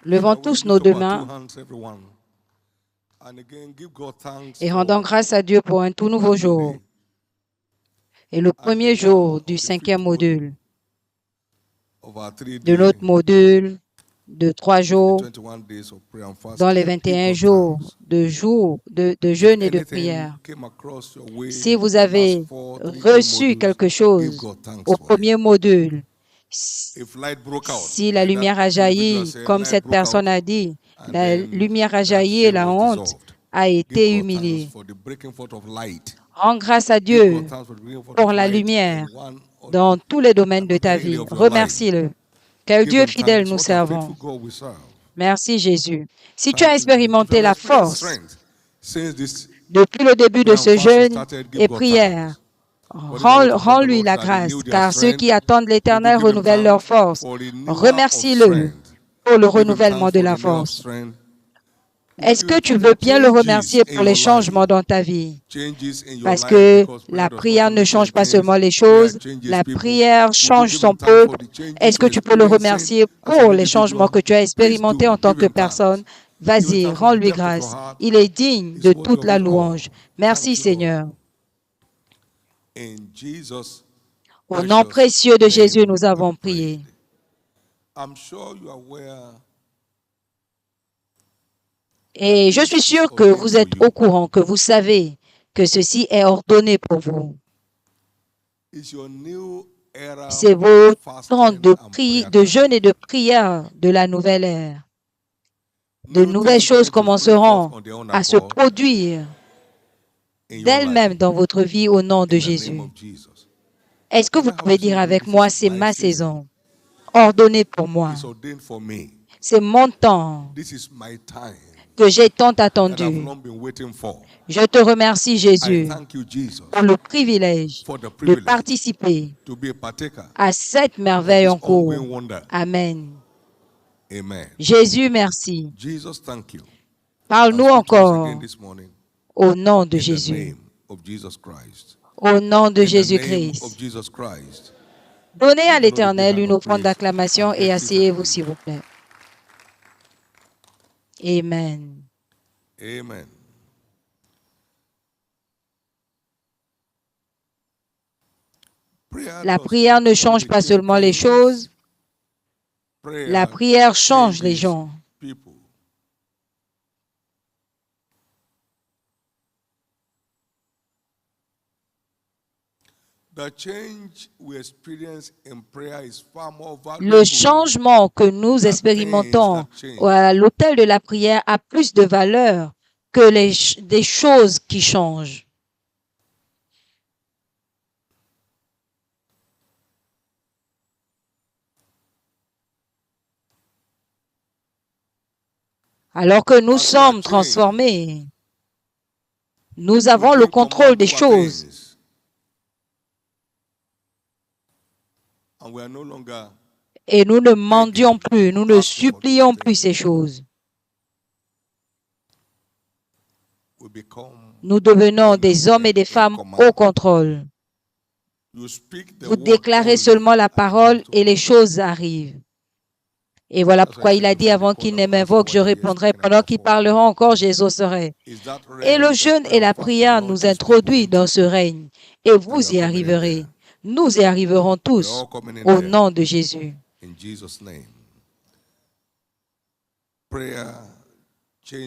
Levons tous nos deux mains et rendons grâce à Dieu pour un tout nouveau jour et le premier jour du 5e module, de notre module de 3 jours dans les 21 jours de jeûne et de prière. Si vous avez reçu quelque chose au premier module, si la lumière a jailli, comme cette personne a dit, la lumière a jailli et la honte a été humiliée. Rends grâce à Dieu pour la lumière dans tous les domaines de ta vie. Remercie-le. Quel Dieu fidèle nous servons. Merci Jésus. Si tu as expérimenté la force depuis le début de ce jeûne et prière, rends-lui la grâce, car ceux qui attendent l'Éternel renouvellent leur force. Remercie-le pour le renouvellement de la force. Est-ce que tu veux bien le remercier pour les changements dans ta vie? Parce que la prière ne change pas seulement les choses, la prière change son peuple. Est-ce que tu peux le remercier pour les changements que tu as expérimentés en tant que personne? Vas-y, rends-lui grâce. Il est digne de toute la louange. Merci Seigneur. Au nom précieux de Jésus, nous avons prié. Et je suis sûr que vous êtes au courant, que vous savez que ceci est ordonné pour vous. C'est vos temps de jeûne et de prière de la nouvelle ère. De nouvelles choses commenceront à se produire d'elles-mêmes dans votre vie au nom de Jésus. Est-ce que vous pouvez dire avec moi, c'est ma saison, ordonnée pour moi. C'est mon temps que j'ai tant attendu. Je te remercie, Jésus, pour le privilège de participer à cette merveille en cours. Amen. Jésus, merci. Parle-nous encore au nom de Jésus. Au nom de Jésus-Christ. Donnez à l'Éternel une offrande d'acclamation et asseyez-vous, s'il vous plaît. Amen. Amen. La prière ne change pas seulement les choses, la prière change les gens. Le changement que nous expérimentons à l'autel de la prière a plus de valeur que des choses qui changent. Alors que nous sommes transformés, nous avons le contrôle des choses. Et nous ne mendions plus, nous ne supplions plus ces choses. Nous devenons des hommes et des femmes au contrôle. Vous déclarez seulement la parole et les choses arrivent. Et voilà pourquoi il a dit, avant qu'il ne m'invoque, je répondrai. Pendant qu'ils parleront encore, j'exaucerai. Et le jeûne et la prière nous introduisent dans ce règne. Et vous y arriverez. Nous y arriverons tous au nom de Jésus.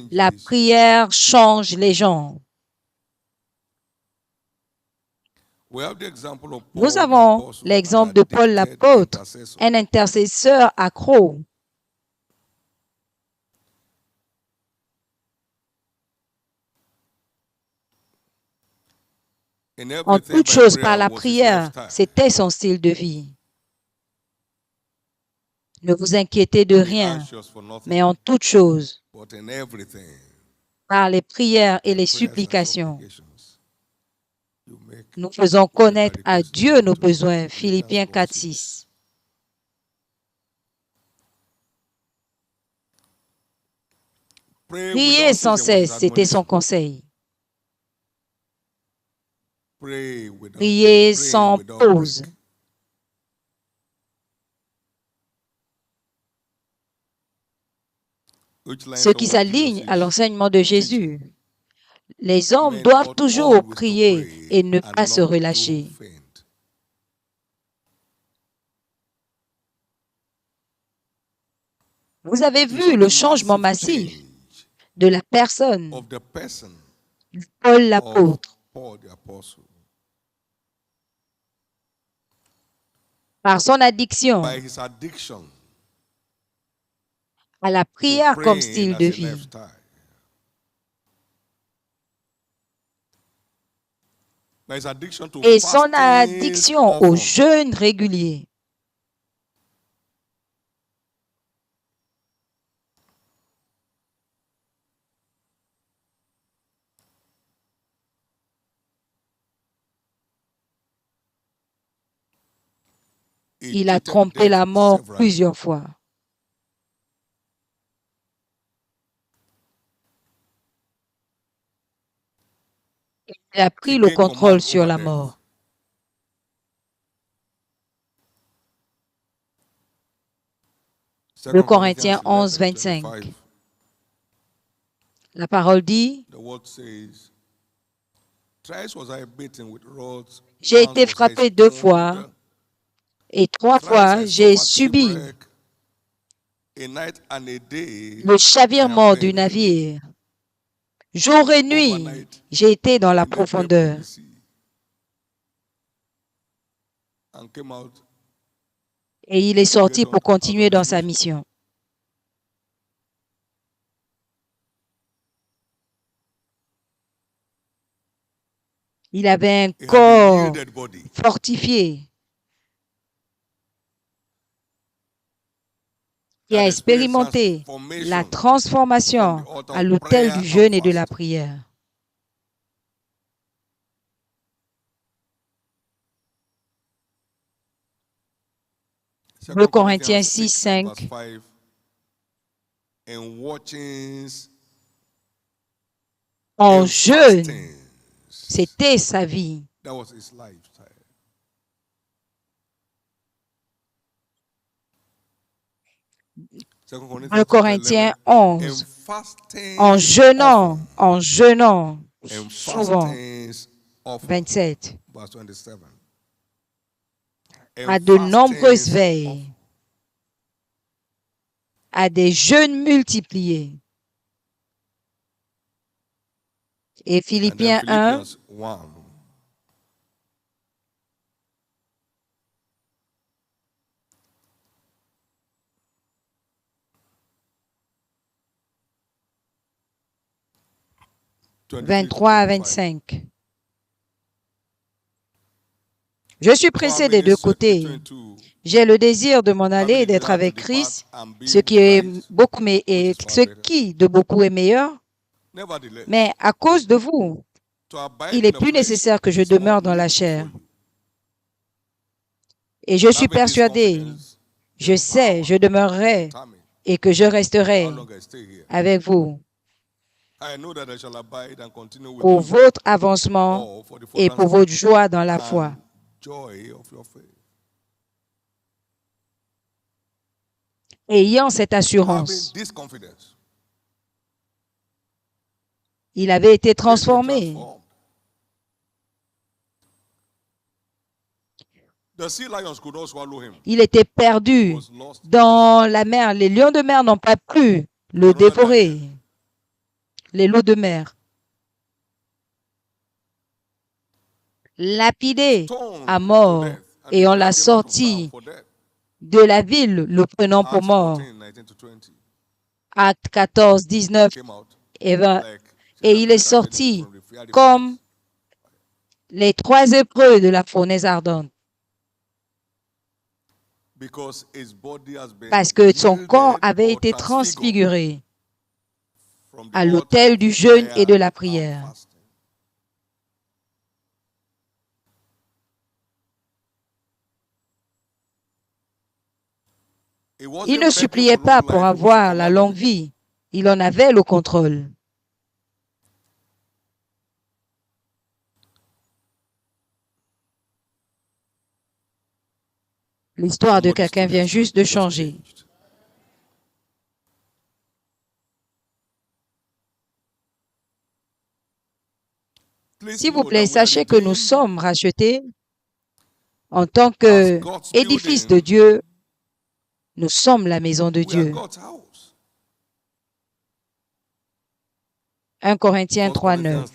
La prière change les gens. Nous avons l'exemple de Paul l'apôtre, un intercesseur accro. En toute chose, par la prière, c'était son style de vie. Ne vous inquiétez de rien, mais en toute chose, par les prières et les supplications, nous faisons connaître à Dieu nos besoins. Philippiens 4:6. Priez sans cesse, c'était son conseil. Priez sans pause. ce qui s'aligne à l'enseignement de Jésus. Les hommes doivent toujours prier et ne pas se relâcher. Vous avez vu le changement massif de la personne de Paul l'apôtre. Par son addiction à la prière comme style de vie. Et son addiction au jeûne régulier. Il a trompé la mort plusieurs fois. Il a pris le contrôle sur la mort. Le Corinthiens 11, 25. La parole dit, j'ai été frappé 2 fois et 3 fois j'ai subi le chavirement du navire. Jour et nuit, j'ai été dans la profondeur. Et il est sorti pour continuer dans sa mission. Il avait un corps fortifié qui a expérimenté la transformation à l'autel du jeûne et de la prière. Le Corinthiens 6, 5. En jeûne, c'était sa vie. Le Corinthiens 11. En jeûnant, souvent. 27. À de nombreuses veilles, à des jeûnes multipliés. Et Philippiens 1, « 23 à 25. Je suis pressé des 2 côtés. J'ai le désir de m'en aller et d'être avec Christ, ce qui de beaucoup est meilleur. Mais à cause de vous, il est plus nécessaire que je demeure dans la chair. Et je suis persuadé, je sais, je demeurerai et que je resterai avec vous pour votre avancement et pour votre joie dans la foi. Ayant cette assurance, il avait été transformé. Il était perdu dans la mer. Les lions de mer n'ont pas pu le dévorer. Les loups de mer. Lapidé à mort et on l'a sorti de la ville, le prenant pour mort. Actes 14, 19 et 20. Et il est sorti comme les 3 épreuves de la fournaise ardente. Parce que son corps avait été transfiguré à l'autel du jeûne et de la prière. Il ne suppliait pas pour avoir la longue vie. Il en avait le contrôle. L'histoire de quelqu'un vient juste de changer. S'il vous plaît, sachez que nous sommes rachetés en tant qu'édifice de Dieu. Nous sommes la maison de Dieu. 1 Corinthiens 3:9.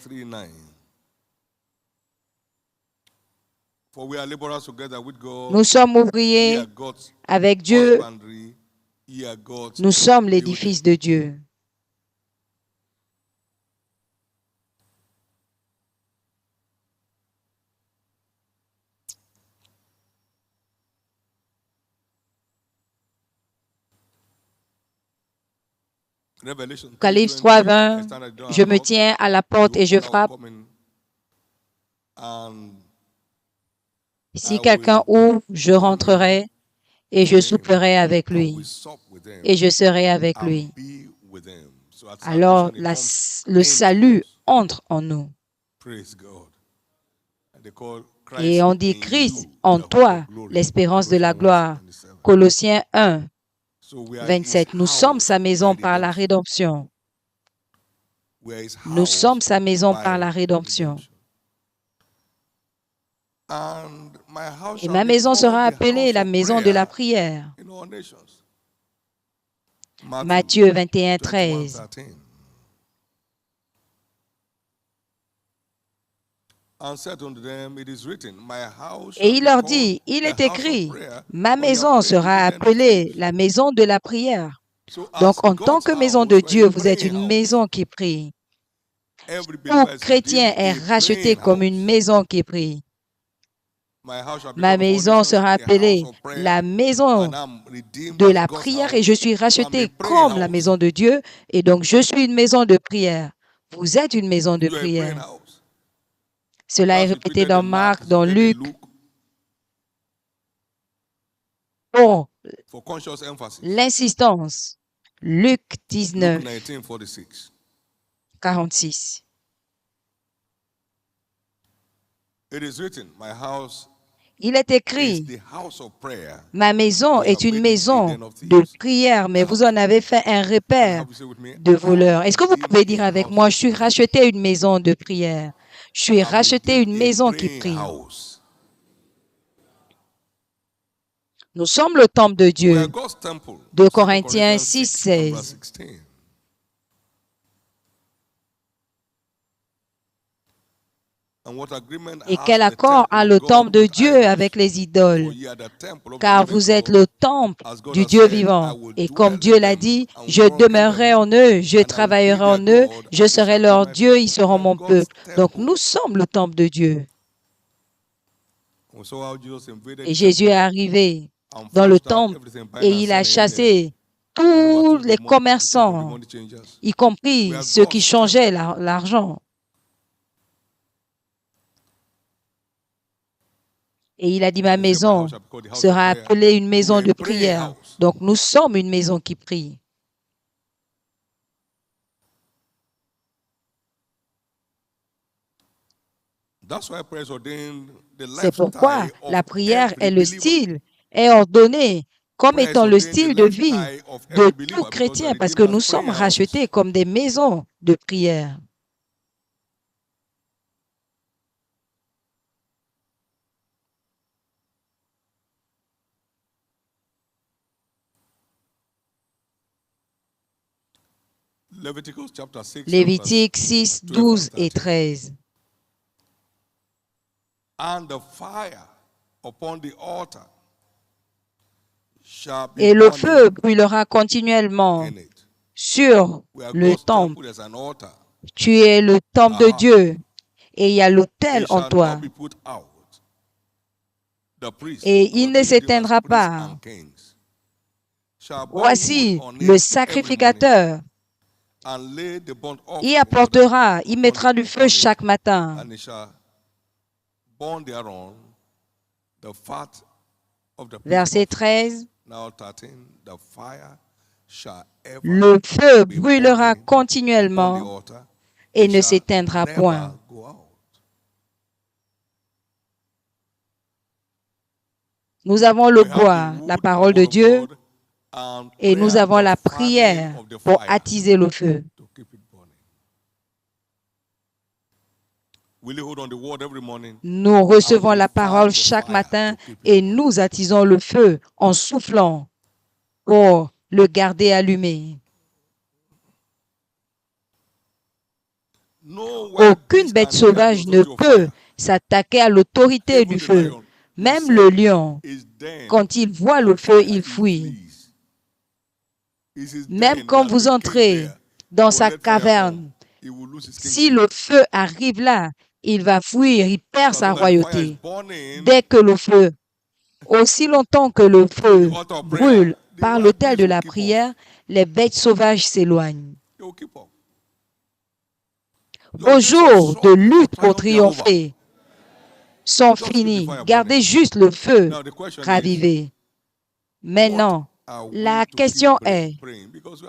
Nous sommes ouvriers avec Dieu. Nous sommes l'édifice de Dieu. Apocalypse 3:20, je me tiens à la porte et je frappe. Si quelqu'un ouvre, je rentrerai et je souperai avec lui et je serai avec lui. Alors le salut entre en nous. Et on dit Christ en toi, l'espérance de la gloire. Colossiens 1:27. Nous sommes sa maison par la rédemption. Nous sommes sa maison par la rédemption. Et ma maison sera appelée la maison de la prière. Matthieu 21:13. Et il leur dit, il est écrit, ma maison sera appelée la maison de la prière. Donc, en tant que maison de Dieu, vous êtes une maison qui prie. Tout chrétien est racheté comme une maison qui prie. Ma maison sera appelée la maison de la prière et je suis racheté comme la maison de Dieu. Et donc, je suis une maison de prière. Vous êtes une maison de prière. Cela est répété dans Marc, dans Luc. Pour l'insistance, Luc 19:46. Il est écrit, ma maison est une maison de prière, mais vous en avez fait un repère de voleurs. Est-ce que vous pouvez dire avec moi, je suis racheté une maison de prière. Je suis racheté une maison qui prie. Nous sommes le temple de Dieu. 2 Corinthiens 6:16. Et quel accord a le temple de Dieu avec les idoles? Car vous êtes le temple du Dieu vivant. Et comme Dieu l'a dit, je demeurerai en eux, je travaillerai en eux, je serai leur Dieu, ils seront mon peuple. Donc nous sommes le temple de Dieu. Et Jésus est arrivé dans le temple et il a chassé tous les commerçants, y compris ceux qui changeaient l'argent. Et il a dit, ma maison sera appelée une maison de prière. Donc, nous sommes une maison qui prie. C'est pourquoi la prière est le style, est ordonné comme étant le style de vie de tout chrétien, parce que nous sommes rachetés comme des maisons de prière. Lévitique 6, 12 et 13. Et le feu brûlera continuellement sur le temple. Tu es le temple de Dieu et il y a l'autel en toi. Et il ne s'éteindra pas. Voici le sacrificateur. Il apportera, il mettra du feu chaque matin. Verset 13. Le feu brûlera continuellement et ne s'éteindra point. Nous avons le bois, la parole de Dieu, et nous avons la prière pour attiser le feu. Nous recevons la parole chaque matin et nous attisons le feu en soufflant pour le garder allumé. Aucune bête sauvage ne peut s'attaquer à l'autorité du feu. Même le lion, quand il voit le feu, il fuit. Même quand vous entrez dans sa caverne, si le feu arrive là, il va fuir, il perd sa royauté. Dès que le feu, aussi longtemps que le feu brûle par l'autel de la prière, les bêtes sauvages s'éloignent. Vos jours de lutte pour triompher sont finis. Gardez juste le feu ravivé. Maintenant, la question est,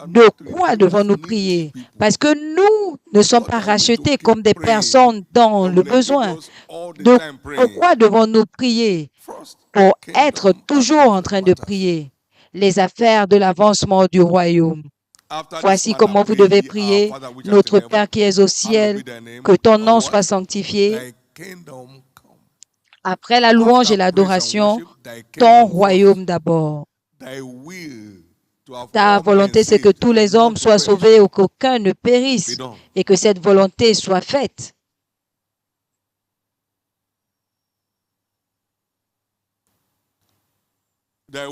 de quoi devons-nous prier? Parce que nous ne sommes pas rachetés comme des personnes dans le besoin. Pourquoi devons-nous prier? Pour être toujours en train de prier les affaires de l'avancement du royaume. Voici comment vous devez prier. Notre Père qui es au ciel, que ton nom soit sanctifié. Après la louange et l'adoration, ton royaume d'abord. Ta volonté, c'est que tous les hommes soient sauvés ou qu'aucun ne périsse et que cette volonté soit faite.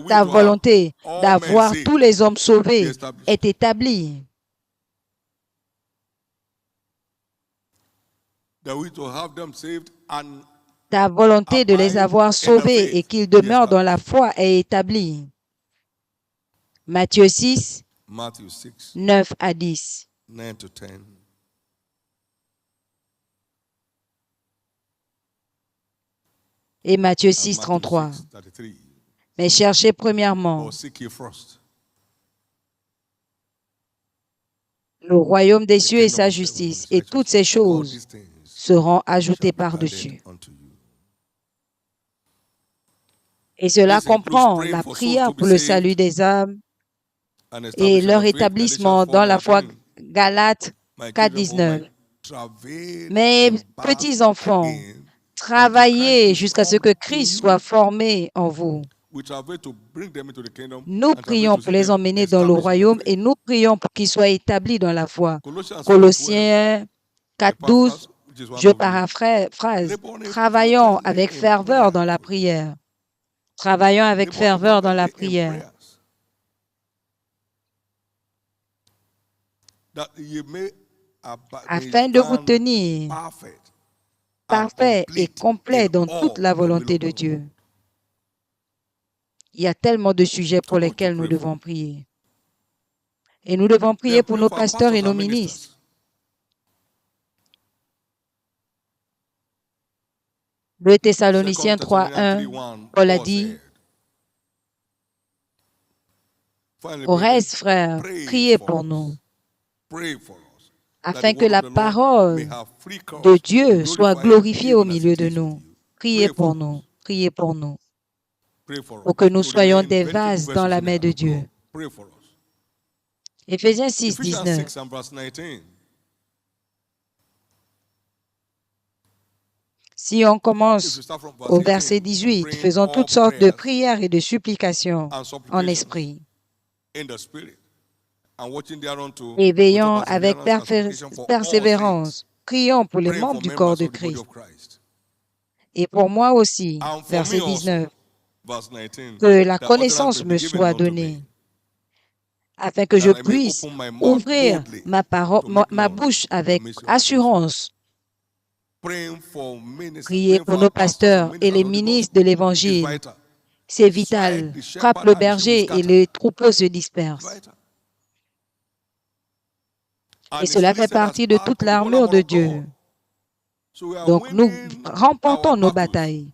Ta volonté d'avoir tous les hommes sauvés est établie. Ta volonté de les avoir sauvés et qu'ils demeurent dans la foi est établie. Matthieu 6, 9 à 10. Et Matthieu 6, 33. Mais cherchez premièrement le royaume des cieux et sa justice, et toutes ces choses seront ajoutées par-dessus. Et cela comprend la prière pour le salut des âmes et leur établissement dans la foi. Galates 4, 19. Mes petits enfants, travaillez jusqu'à ce que Christ soit formé en vous. Nous prions pour les emmener dans le royaume et nous prions pour qu'ils soient établis dans la foi. Colossiens 4, 12, je paraphrase. Travaillons avec ferveur dans la prière. Travaillons avec ferveur dans la prière. Afin de vous tenir parfait et complet dans toute la volonté de Dieu. Il y a tellement de sujets pour lesquels nous devons prier. Et nous devons prier pour nos pasteurs et nos ministres. 2 Thessaloniciens 3, 1, Paul a dit, au reste, frères, priez pour nous, afin que la parole de Dieu soit glorifiée au milieu de nous. Priez pour nous, priez pour nous, pour que nous soyons des vases dans la main de Dieu. Éphésiens 6, 19. Si on commence au verset 18, faisons toutes sortes de prières et de supplications en esprit. Et veillons avec persévérance. Prions pour les membres du corps de Christ. Et pour moi aussi, verset 19, que la connaissance me soit donnée, afin que je puisse ouvrir ma bouche avec assurance. Priez pour nos pasteurs et les ministres de l'Évangile. C'est vital. Frappe le berger et les troupeaux se dispersent. Et cela fait partie de toute l'armure de Dieu. Donc nous remportons nos batailles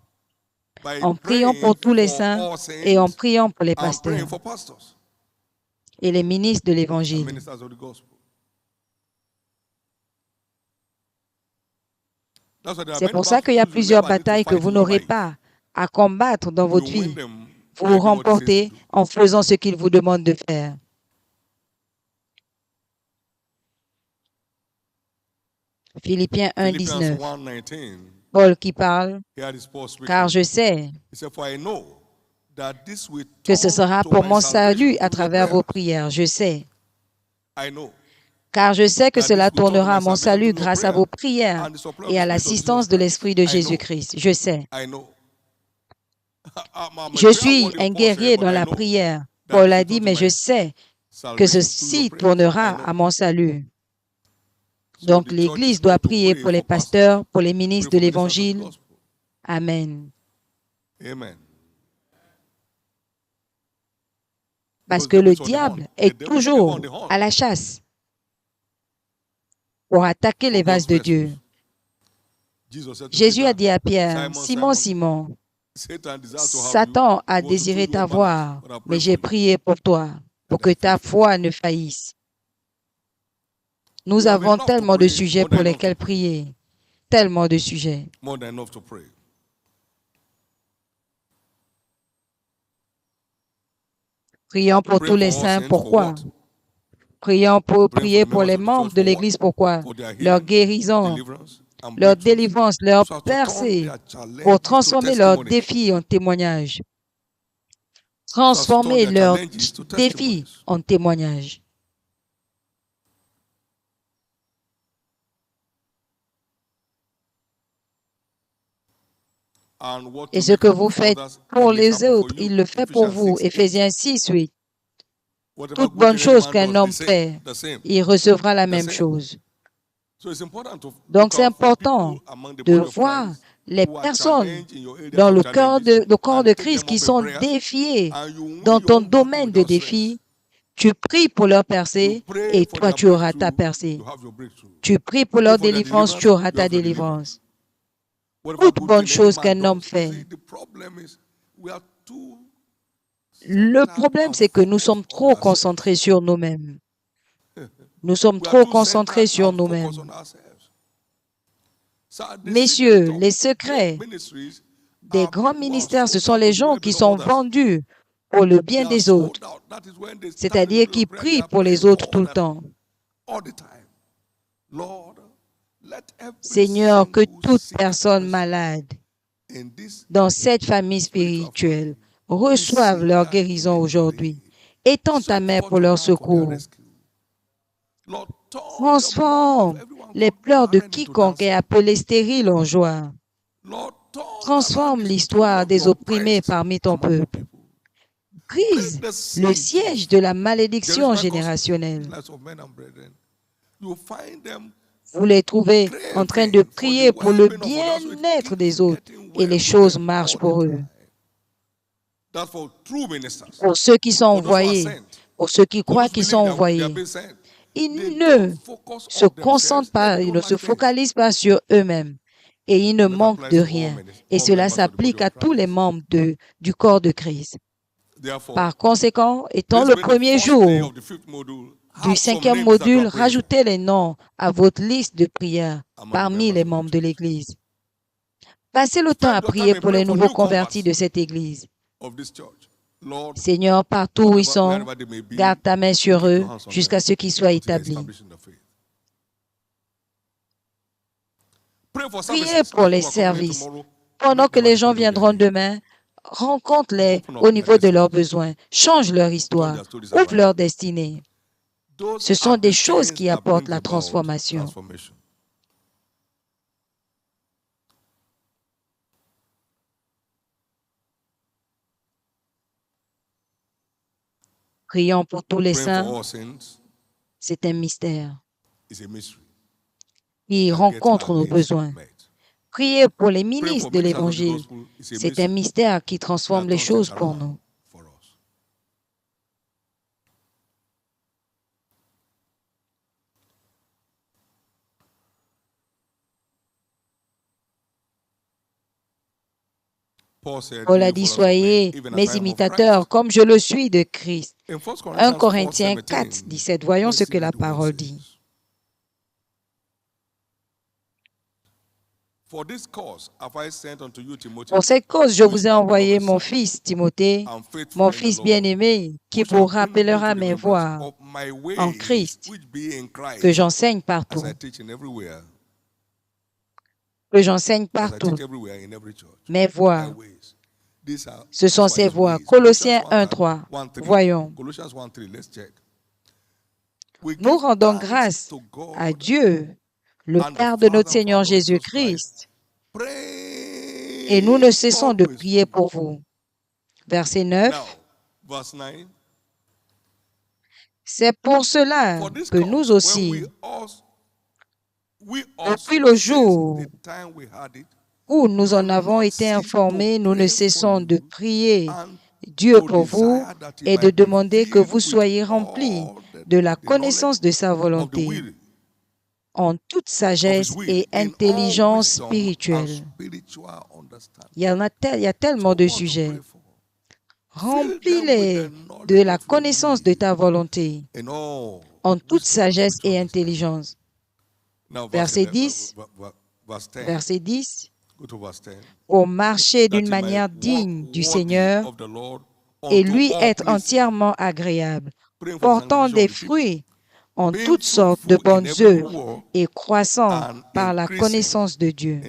en priant pour tous les saints et en priant pour les pasteurs et les ministres de l'Évangile. C'est pour ça qu'il y a plusieurs batailles que vous n'aurez pas à combattre dans votre vie. Vous remportez en faisant ce qu'il vous demande de faire. Philippiens 1, 19. Paul qui parle, car je sais que ce sera pour mon salut à travers vos prières. Je sais. Car je sais que cela tournera à mon salut grâce à vos prières et à l'assistance de l'Esprit de Jésus-Christ. Je sais. Je suis un guerrier dans la prière. Paul a dit, mais je sais que ceci tournera à mon salut. Donc, l'Église doit prier pour les pasteurs, pour les ministres de l'Évangile. Amen. Parce que le diable est toujours à la chasse pour attaquer les vases de Dieu. Jésus a dit à Pierre, Simon, Simon, Satan a désiré t'avoir, mais j'ai prié pour toi, pour que ta foi ne faillisse. Nous avons tellement de sujets pour lesquels prier, tellement de sujets. Prions pour tous les saints, pourquoi? Prier pour les membres de l'Église, pourquoi? Leur guérison, leur délivrance, leur percée, pour transformer leurs défis en témoignages. Transformer leurs défis en témoignages. Et ce que vous faites pour les autres, il le fait pour vous. Éphésiens 6, 8. Toute bonne chose qu'un homme fait, il recevra la même chose. Donc, c'est important de voir les personnes dans le corps de Christ qui sont défiées dans ton domaine de défi. Tu pries pour leur percée et toi, tu auras ta percée. Tu pries pour leur délivrance, tu auras ta délivrance. Toute bonne chose qu'un homme fait. Le problème, c'est que nous sommes trop concentrés sur nous-mêmes. Nous sommes trop concentrés sur nous-mêmes. Messieurs, les secrets des grands ministères, ce sont les gens qui sont vendus pour le bien des autres, c'est-à-dire qui prient pour les autres tout le temps. Seigneur, que toute personne malade dans cette famille spirituelle reçoive leur guérison aujourd'hui. Étends ta main pour leur secours. Transforme les pleurs de quiconque est appelé stérile en joie. Transforme l'histoire des opprimés parmi ton peuple. Brise le siège de la malédiction générationnelle. Vous les trouvez en train de prier pour le bien-être des autres et les choses marchent pour eux. Pour ceux qui sont envoyés, pour ceux qui croient qu'ils sont envoyés, ils ne se concentrent pas, ils ne se focalisent pas sur eux-mêmes et ils ne manquent de rien. Et cela s'applique à tous les membres du corps de Christ. Par conséquent, étant le premier jour du 5e module, rajoutez les noms à votre liste de prières parmi les membres de l'Église. Passez le temps à prier pour les nouveaux convertis de cette Église. Seigneur, partout où ils sont, garde ta main sur eux jusqu'à ce qu'ils soient établis. Priez pour les services. Pendant que les gens viendront demain, rencontre-les au niveau de leurs besoins. Change leur histoire. Ouvre leur destinée. Ce sont des choses qui apportent la transformation. Prions pour tous les saints. C'est un mystère. Il rencontre nos besoins. Priez pour les ministres de l'Évangile. C'est un mystère qui transforme les choses pour nous. Paul a dit, soyez mes imitateurs comme je le suis de Christ. 1 Corinthiens 4, 17. Voyons ce que la parole dit. Pour cette cause, je vous ai envoyé mon fils Timothée, mon fils bien-aimé, qui vous rappellera mes voies en Christ, que j'enseigne partout. que j'enseigne partout. Mes voix, ce sont ces voix. Colossiens 1:3. Voyons. Nous rendons grâce à Dieu, le Père de notre Seigneur Jésus-Christ, et nous ne cessons de prier pour vous. Verset 9. C'est pour cela que nous aussi, depuis le jour où nous en avons été informés, nous ne cessons de prier Dieu pour vous et de demander que vous soyez remplis de la connaissance de sa volonté en toute sagesse et intelligence spirituelle. Il y a tellement de sujets. Remplis-les de la connaissance de ta volonté en toute sagesse et intelligence. Verset 10. Verset 10. Pour marcher d'une manière digne du Seigneur et lui être entièrement agréable, portant des fruits en toutes sortes de bonnes œuvres et croissant par la connaissance de Dieu.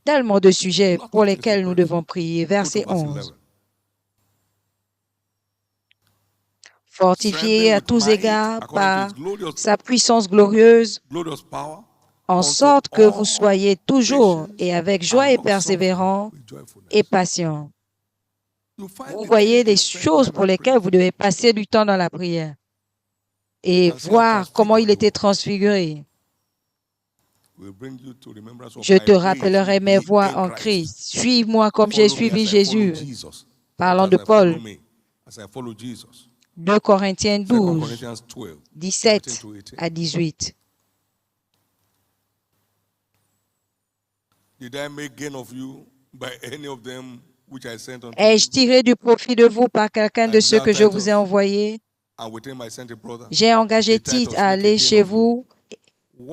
Tellement de sujets pour lesquels nous devons prier. Verset 11. Fortifié à tous égards par sa puissance glorieuse, en sorte que vous soyez toujours et avec joie et persévérants et patients. Vous voyez les choses pour lesquelles vous devez passer du temps dans la prière et voir comment il était transfiguré. Je te rappellerai mes voies en Christ. Suis-moi comme j'ai suivi Jésus. Parlant de Paul. 2 Corinthiens 12, 17 à 18. Ai-je tiré du profit de vous par quelqu'un de ceux que je vous ai envoyés? J'ai engagé Tite à aller chez vous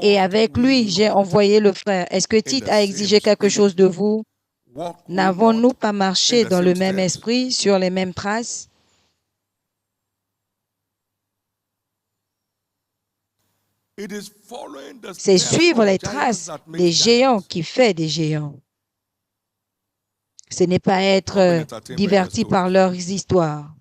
et avec lui, j'ai envoyé le frère. Est-ce que Tite a exigé quelque chose de vous? N'avons-nous pas marché dans le même esprit, sur les mêmes traces? C'est suivre les traces des géants qui fait des géants. Ce n'est pas être diverti par leurs histoires.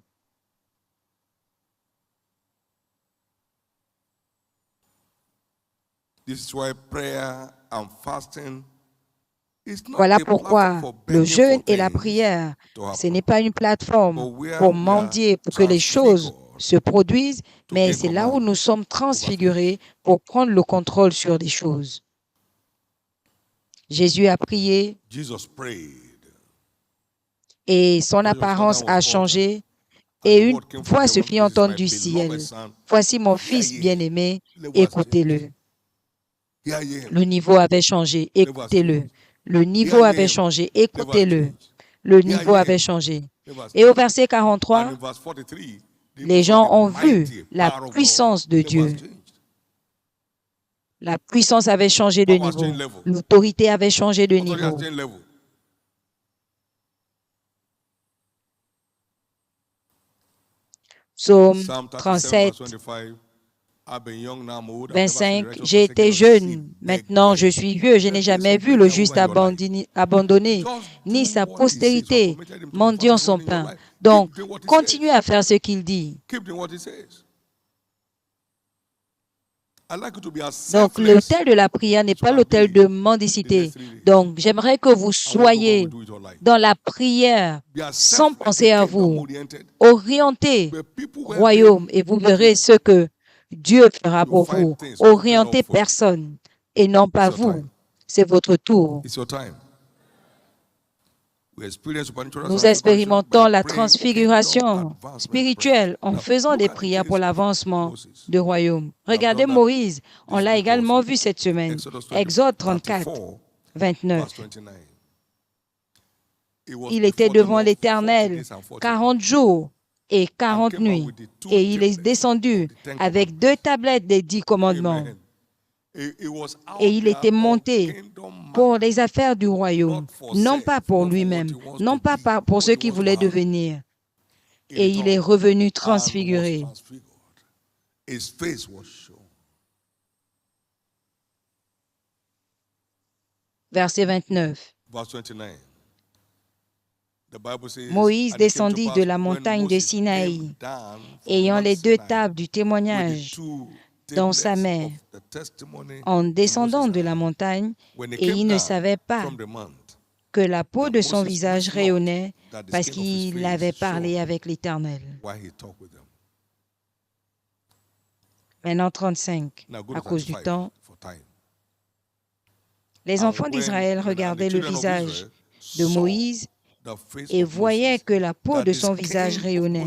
Voilà pourquoi le jeûne et la prière, ce n'est pas une plateforme pour mendier, pour que les choses se produisent, mais c'est là où nous sommes transfigurés pour prendre le contrôle sur des choses. Jésus a prié et son apparence a changé et une voix se fit entendre du ciel. Voici mon fils bien-aimé, écoutez-le. Le niveau avait changé, écoutez-le. Le niveau avait changé, écoutez-le. Le niveau avait changé. Et au verset 43, les gens ont vu la puissance de Dieu. La puissance avait changé de niveau. L'autorité avait changé de niveau. Psaume 37, 25. J'ai été jeune, maintenant je suis vieux. Je n'ai jamais vu le juste abandonné, ni sa postérité mendiant son pain. Donc, continuez à faire ce qu'il dit. Donc, l'autel de la prière n'est pas l'autel de mendicité. Donc, j'aimerais que vous soyez dans la prière sans penser à vous, orienté royaume, et vous verrez ce que Dieu fera pour vous. Orientez personne et non pas vous. C'est votre tour. Nous expérimentons la transfiguration spirituelle en faisant des prières pour l'avancement du royaume. Regardez Moïse, on l'a également vu cette semaine. Exode 34, 29. Il était devant l'Éternel 40 jours et 40 nuits, et il est descendu avec 2 tablettes des 10 commandements. Et il était monté pour les affaires du royaume, non pas pour lui-même, non pas pour ceux qui voulaient devenir. Et il est revenu transfiguré. Verset 29. Moïse descendit de la montagne de Sinaï, ayant les 2 tables du témoignage dans sa main, en descendant de la montagne, et il ne savait pas que la peau de son visage rayonnait parce qu'il avait parlé avec l'Éternel. Maintenant 35, à cause du temps. Les enfants d'Israël regardaient le visage de Moïse et voyaient que la peau de son visage rayonnait.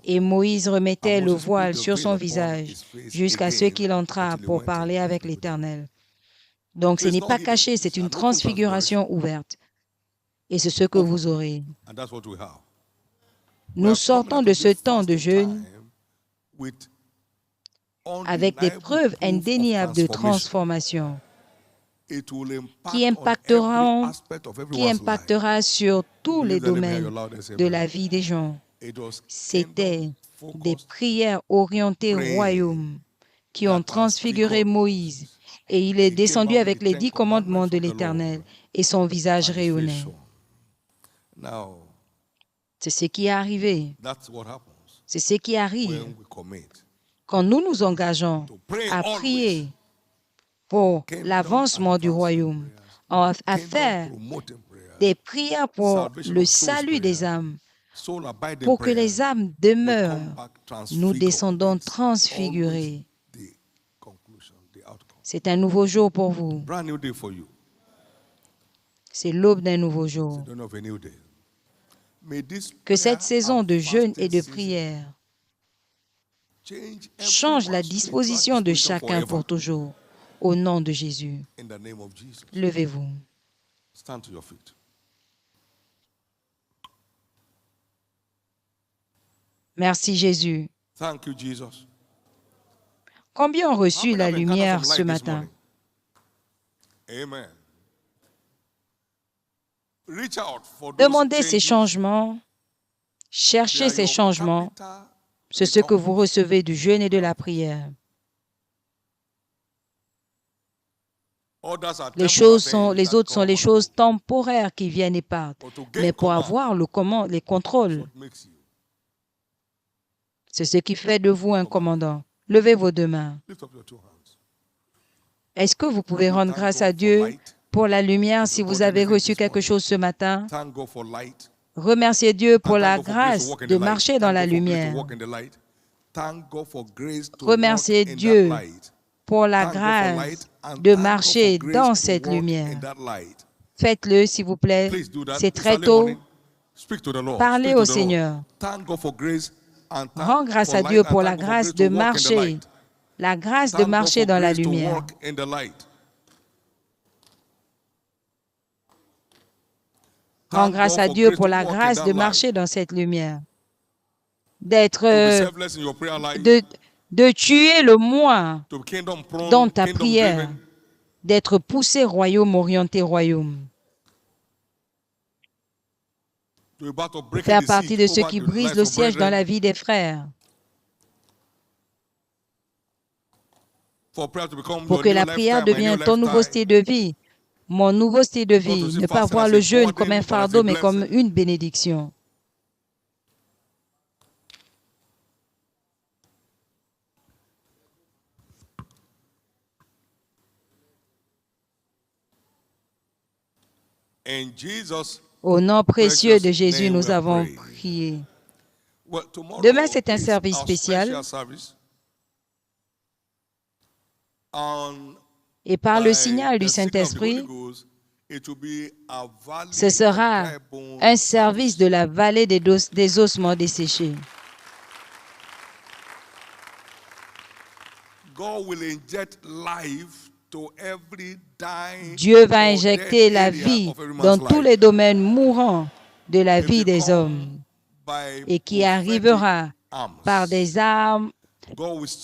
Et Moïse remettait le voile sur son visage jusqu'à ce qu'il entrât pour parler avec l'Éternel. Donc ce n'est pas caché, c'est une transfiguration ouverte. Et c'est ce que vous aurez. Nous sortons de ce temps de jeûne avec des preuves indéniables de transformation qui impactera sur tous les domaines de la vie des gens. C'était des prières orientées au royaume qui ont transfiguré Moïse, et il est descendu avec les 10 commandements de l'Éternel, et son visage rayonnait. C'est ce qui est arrivé. C'est ce qui arrive quand nous nous engageons à prier pour l'avancement du royaume, à faire des prières pour le salut des âmes, pour que les âmes demeurent. Nous descendons transfigurés. C'est un nouveau jour pour vous. C'est l'aube d'un nouveau jour. Que cette saison de jeûne et de prière change la disposition de chacun pour toujours. Au nom de Jésus. Levez-vous. Merci Jésus. Combien ont reçu la lumière ce matin? Demandez ces changements, cherchez ces changements. C'est ce que vous recevez du jeûne et de la prière. Les autres sont les choses temporaires qui viennent et partent. Mais pour avoir les contrôles, c'est ce qui fait de vous un commandant. Levez vos 2 mains. Est-ce que vous pouvez rendre grâce à Dieu pour la lumière si vous avez reçu quelque chose ce matin? Remerciez Dieu pour la grâce de marcher dans la lumière. Remerciez Dieu pour la grâce de marcher dans cette lumière. Faites-le, s'il vous plaît. C'est très tôt. Parlez au Seigneur. Rends grâce à Dieu pour la grâce de marcher. La grâce de marcher dans la lumière. Rends grâce à Dieu pour la grâce de marcher dans cette lumière. De tuer le moi dans ta prière, d'être poussé royaume, orienté royaume. Faire partie de ceux qui brisent le siège dans la vie des frères. Pour que la prière devienne ton nouveau style de vie, mon nouveau style de vie. Ne pas voir le jeûne comme un fardeau, mais comme une bénédiction. Au nom précieux de Jésus, nous avons prié. Demain, c'est un service spécial. Et par le signal du Saint-Esprit, ce sera un service de la vallée des ossements desséchés. Dieu va injecter la vie dans tous les domaines mourants de la vie des hommes et qui arrivera par des armes,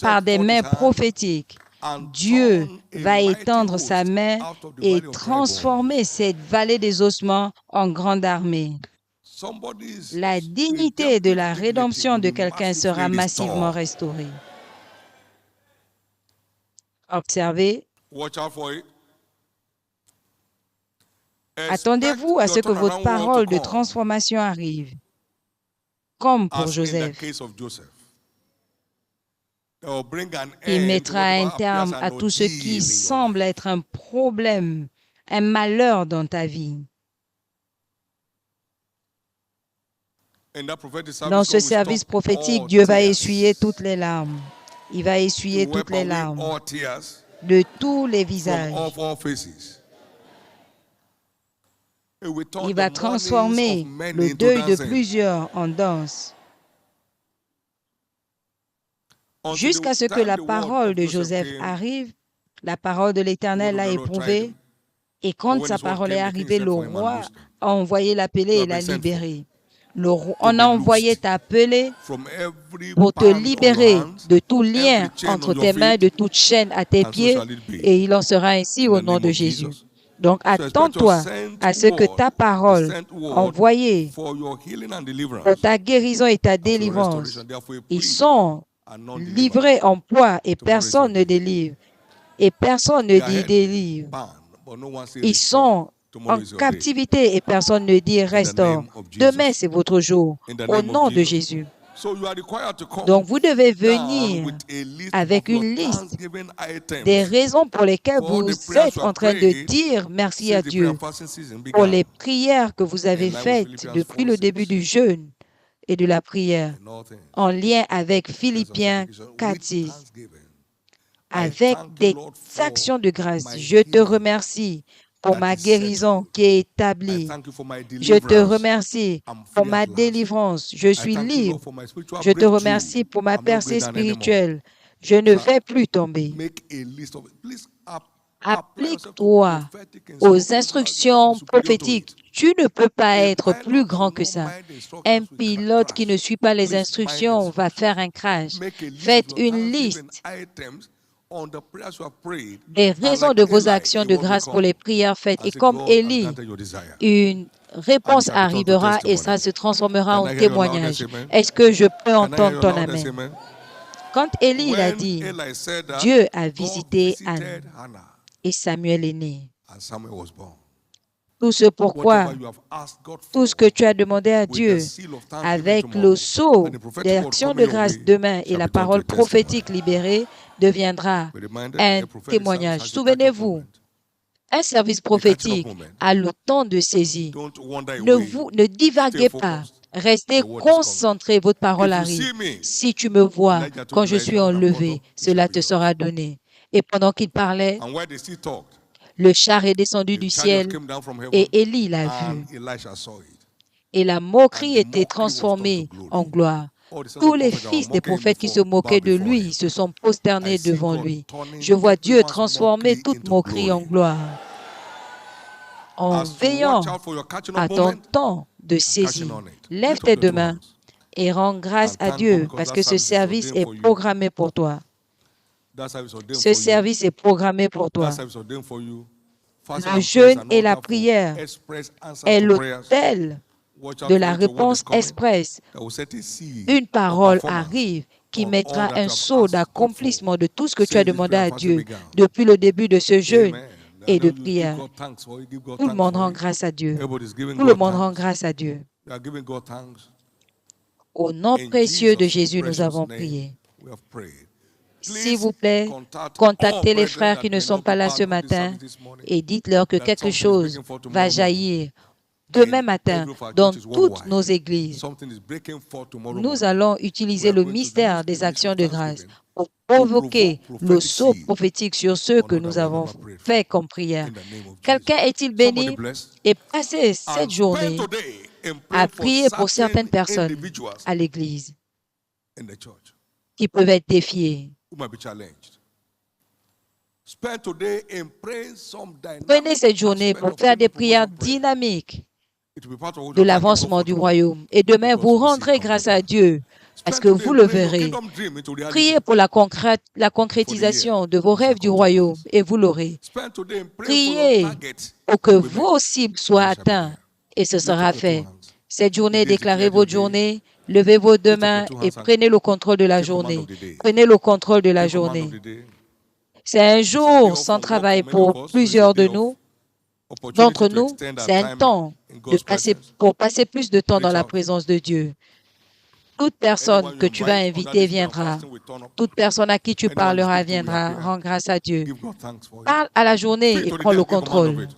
par des mains prophétiques. Dieu va étendre sa main et transformer cette vallée des ossements en grande armée. La dignité de la rédemption de quelqu'un sera massivement restaurée. Observez. Attendez-vous à ce que votre parole de transformation arrive, comme pour Joseph. Il mettra un terme à tout ce qui semble être un problème, un malheur dans ta vie. Dans ce service prophétique, Dieu va essuyer toutes les larmes. Il va essuyer toutes les larmes de tous les visages. Il va transformer le deuil de plusieurs en danse. Jusqu'à ce que la parole de Joseph arrive, la parole de l'Éternel l'a éprouvé. Et quand sa parole est arrivée, le roi a envoyé l'appeler et l'a libéré. On a envoyé t'appeler pour te libérer de tout lien entre tes mains, de toute chaîne à tes pieds, et il en sera ainsi au nom de Jésus. Donc, attends-toi à ce que ta parole envoyée pour ta guérison et ta délivrance, ils sont livrés en poids et personne ne délivre. Et personne ne dit délivre. Ils sont en captivité et personne ne dit restaure. Demain, c'est votre jour. Au nom de Jésus. Donc, vous devez venir avec une liste des raisons pour lesquelles vous êtes en train de dire merci à Dieu pour les prières que vous avez faites depuis le début du jeûne et de la prière en lien avec Philippiens 4:6. Avec des actions de grâce, je te remercie pour ma guérison qui est établie. Je te remercie pour ma délivrance. Je suis libre. Je te remercie pour ma percée spirituelle. Je ne vais plus tomber. Applique-toi aux instructions prophétiques. Tu ne peux pas être plus grand que ça. Un pilote qui ne suit pas les instructions va faire un crash. Faites une liste des raisons de vos actions de grâce pour les prières faites. Et comme Élie, une réponse arrivera et ça se transformera en témoignage. Est-ce que je peux entendre ton amen? Quand Élie a dit, Dieu a visité Anne et Samuel est né. Tout ce pourquoi, tout ce que tu as demandé à Dieu avec le sceau des actions de grâce demain et la parole prophétique libérée deviendra un témoignage. Souvenez-vous, un service prophétique a le temps de saisir. Ne divaguez pas. Restez concentré, votre parole arrive. Si tu me vois quand je suis enlevé, cela te sera donné. Et pendant qu'il parlait, le char est descendu du ciel et Élie l'a vu. Et la moquerie était transformée en gloire. Tous les fils des prophètes qui se moquaient de lui se sont prosternés devant lui. Je vois Dieu transformer toute moquerie en gloire. En veillant à ton temps de saisie, lève tes deux mains et rends grâce à Dieu parce que ce service est programmé pour toi. Ce service est programmé pour toi. Le jeûne et la prière est l'autel de la réponse express. Une parole arrive qui mettra un sceau d'accomplissement de tout ce que tu as demandé à Dieu depuis le début de ce jeûne et de prière. Tout le monde rend grâce à Dieu. Tout le monde rend grâce à Dieu. Au nom précieux de Jésus, nous avons prié. S'il vous plaît, contactez les frères qui ne sont pas là ce matin et dites-leur que quelque chose va jaillir demain matin dans toutes nos églises. Nous allons utiliser le mystère des actions de grâce pour provoquer le sceau prophétique sur ceux que nous avons fait comme prière. Quelqu'un est-il béni et passez cette journée à prier pour certaines personnes à l'église qui peuvent être défiées. Prenez cette journée pour faire des prières dynamiques de l'avancement du royaume. Et demain, vous rendrez grâce à Dieu parce que vous le verrez. Priez pour la concrétisation de vos rêves du royaume et vous l'aurez. Priez pour que vos cibles soient atteintes et ce sera fait. Cette journée, déclarez votre journée. Levez vos deux mains et prenez le contrôle de la journée. Prenez le contrôle de la journée. C'est un jour sans travail pour plusieurs de nous. d'entre nous, c'est un temps pour passer plus de temps dans la présence de Dieu. Toute personne que tu vas inviter viendra. Toute personne à qui tu parleras viendra. Rends grâce à Dieu. Parle à la journée et prends le contrôle.